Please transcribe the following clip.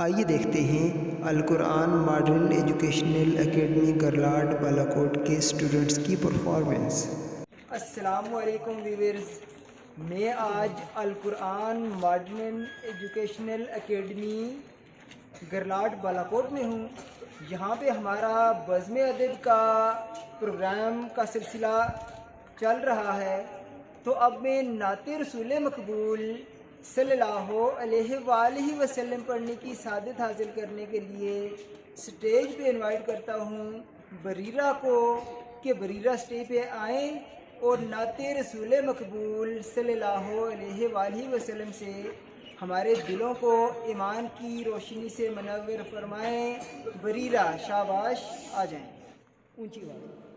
آئیے دیکھتے ہیں القرآن ماڈرن ایجوکیشنل اکیڈمی گرلاٹ بالاکوٹ کے اسٹوڈنٹس کی پرفارمنس۔ السلام علیکم ویورز، میں آج القرآن ماڈرن ایجوکیشنل اکیڈمی گرلاٹ بالاکوٹ میں ہوں۔ یہاں پہ ہمارا بزم ادب کا پروگرام کا سلسلہ چل رہا ہے، تو اب میں نعت رسول مقبول صلی اللہ علیہ وآلہ وسلم پڑھنے کی سعادت حاصل کرنے کے لیے سٹیج پہ انوائٹ کرتا ہوں بریرہ کو کہ بریرہ سٹیج پہ آئیں اور نعت رسول مقبول صلی اللہ علیہ وآلہ وسلم سے ہمارے دلوں کو ایمان کی روشنی سے منور فرمائیں۔ بریرہ شاباش، آ جائیں، اونچی بات۔